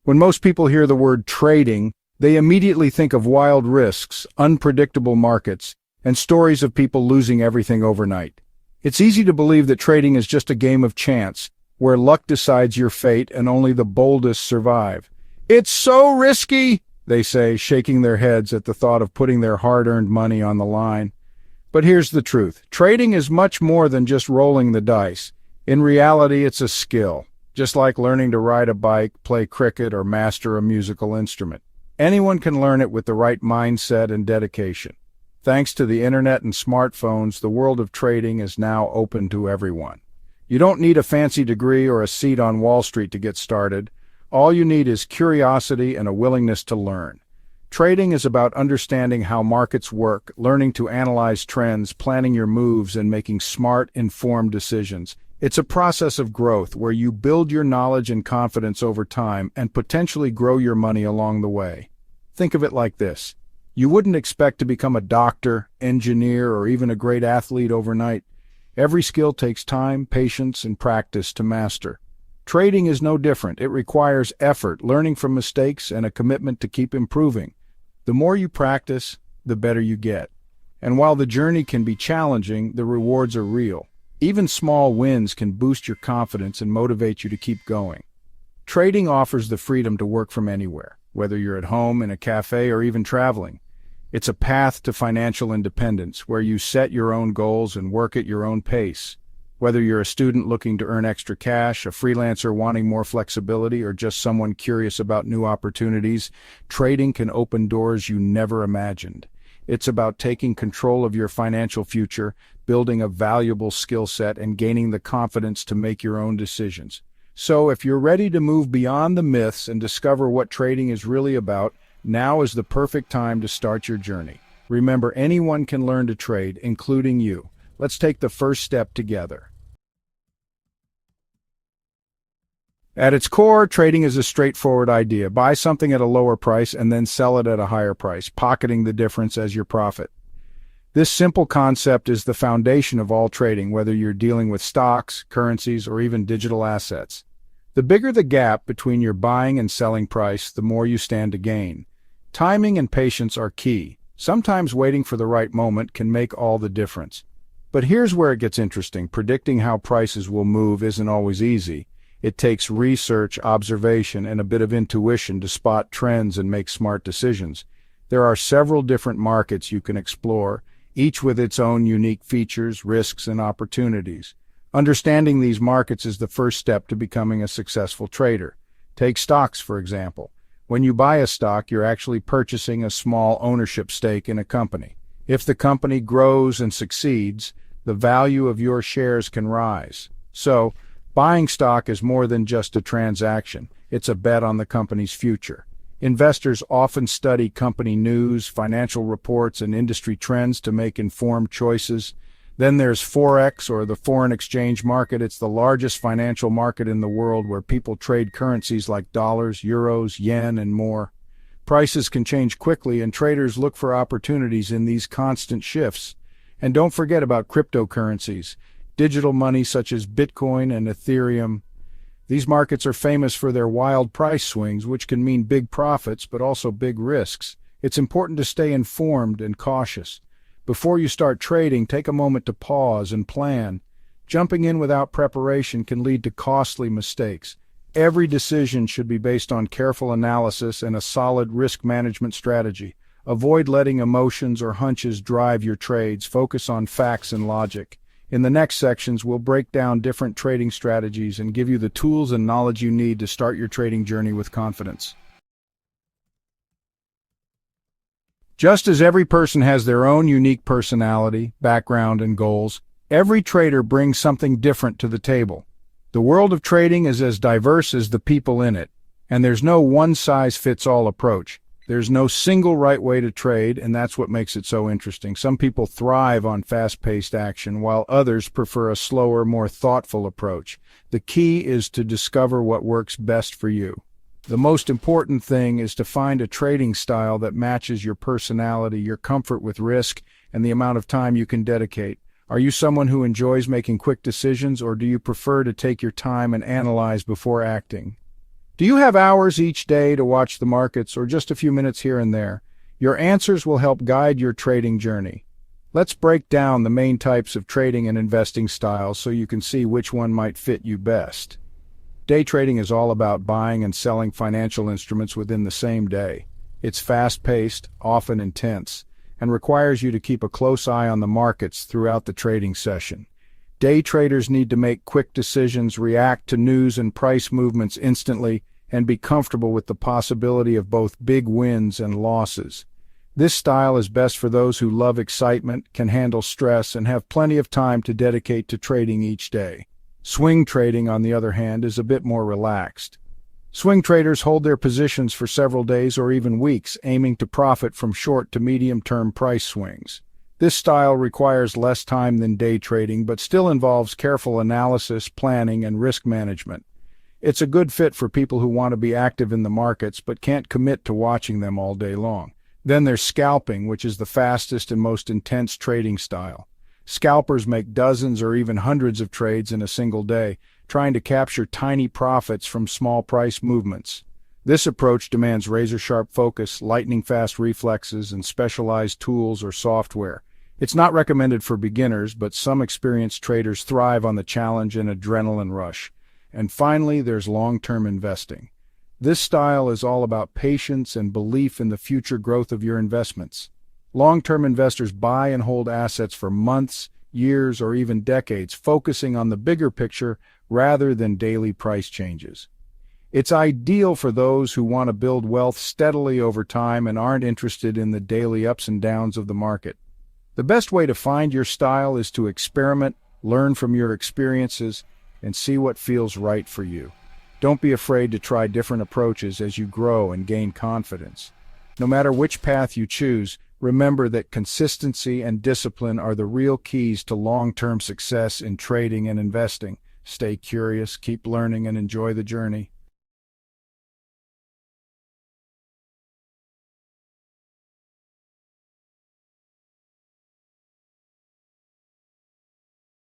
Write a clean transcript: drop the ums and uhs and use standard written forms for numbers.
When most people hear the word trading, they immediately think of wild risks, unpredictable markets, and stories of people losing everything overnight. It's easy to believe that trading is just a game of chance, where luck decides your fate and only the boldest survive. "It's so risky," they say, shaking their heads at the thought of putting their hard-earned money on the line. But here's the truth. Trading is much more than just rolling the dice. In reality, it's a skill, just like learning to ride a bike, play cricket, or master a musical instrument. Anyone can learn it with the right mindset and dedication. Thanks to the internet and smartphones, the world of trading is now open to everyone. You don't need a fancy degree or a seat on Wall Street to get started. All you need is curiosity and a willingness to learn. Trading is about understanding how markets work, learning to analyze trends, planning your moves, and making smart, informed decisions. It's a process of growth where you build your knowledge and confidence over time and potentially grow your money along the way. Think of it like this. You wouldn't expect to become a doctor, engineer, or even a great athlete overnight. Every skill takes time, patience, and practice to master. Trading is no different. It requires effort, learning from mistakes, and a commitment to keep improving. The more you practice, the better you get. And while the journey can be challenging, the rewards are real. Even small wins can boost your confidence and motivate you to keep going. Trading offers the freedom to work from anywhere, whether you're at home, in a cafe, or even traveling. It's a path to financial independence where you set your own goals and work at your own pace. Whether you're a student looking to earn extra cash, a freelancer wanting more flexibility, or just someone curious about new opportunities, trading can open doors you never imagined. It's about taking control of your financial future, building a valuable skill set, and gaining the confidence to make your own decisions. So if you're ready to move beyond the myths and discover what trading is really about, now is the perfect time to start your journey. Remember, anyone can learn to trade, including you. Let's take the first step together. At its core, trading is a straightforward idea. Buy something at a lower price and then sell it at a higher price, pocketing the difference as your profit. This simple concept is the foundation of all trading, whether you're dealing with stocks, currencies, or even digital assets. The bigger the gap between your buying and selling price, the more you stand to gain. Timing and patience are key. Sometimes waiting for the right moment can make all the difference. But here's where it gets interesting. Predicting how prices will move isn't always easy. It takes research, observation, and a bit of intuition to spot trends and make smart decisions. There are several different markets you can explore, each with its own unique features, risks, and opportunities. Understanding these markets is the first step to becoming a successful trader. Take stocks, for example. When you buy a stock, you're actually purchasing a small ownership stake in a company. If the company grows and succeeds, the value of your shares can rise. So, buying stock is more than just a transaction. It's a bet on the company's future. Investors often study company news, financial reports, and industry trends to make informed choices. Then there's Forex, or the foreign exchange market. It's the largest financial market in the world where people trade currencies like dollars, euros, yen, and more. Prices can change quickly, and traders look for opportunities in these constant shifts. And don't forget about cryptocurrencies. Digital money such as Bitcoin and Ethereum. These markets are famous for their wild price swings, which can mean big profits but also big risks. It's important to stay informed and cautious. Before you start trading, take a moment to pause and plan. Jumping in without preparation can lead to costly mistakes. Every decision should be based on careful analysis and a solid risk management strategy. Avoid letting emotions or hunches drive your trades. Focus on facts and logic. In the next sections, we'll break down different trading strategies and give you the tools and knowledge you need to start your trading journey with confidence. Just as every person has their own unique personality, background, and goals, every trader brings something different to the table. The world of trading is as diverse as the people in it, and there's no one-size-fits-all approach. There's no single right way to trade, and that's what makes it so interesting. Some people thrive on fast-paced action, while others prefer a slower, more thoughtful approach. The key is to discover what works best for you. The most important thing is to find a trading style that matches your personality, your comfort with risk, and the amount of time you can dedicate. Are you someone who enjoys making quick decisions, or do you prefer to take your time and analyze before acting? Do you have hours each day to watch the markets or just a few minutes here and there? Your answers will help guide your trading journey. Let's break down the main types of trading and investing styles so you can see which one might fit you best. Day trading is all about buying and selling financial instruments within the same day. It's fast-paced, often intense, and requires you to keep a close eye on the markets throughout the trading session. Day traders need to make quick decisions, react to news and price movements instantly, and be comfortable with the possibility of both big wins and losses. This style is best for those who love excitement, can handle stress, and have plenty of time to dedicate to trading each day. Swing trading, on the other hand, is a bit more relaxed. Swing traders hold their positions for several days or even weeks, aiming to profit from short to medium-term price swings. This style requires less time than day trading, but still involves careful analysis, planning, and risk management. It's a good fit for people who want to be active in the markets but can't commit to watching them all day long. Then there's scalping, which is the fastest and most intense trading style. Scalpers make dozens or even hundreds of trades in a single day, trying to capture tiny profits from small price movements. This approach demands razor-sharp focus, lightning-fast reflexes, and specialized tools or software. It's not recommended for beginners, but some experienced traders thrive on the challenge and adrenaline rush. And finally, there's long-term investing. This style is all about patience and belief in the future growth of your investments. Long-term investors buy and hold assets for months, years, or even decades, focusing on the bigger picture rather than daily price changes. It's ideal for those who want to build wealth steadily over time and aren't interested in the daily ups and downs of the market. The best way to find your style is to experiment, learn from your experiences, and see what feels right for you. Don't be afraid to try different approaches as you grow and gain confidence. No matter which path you choose, remember that consistency and discipline are the real keys to long-term success in trading and investing. Stay curious, keep learning, and enjoy the journey.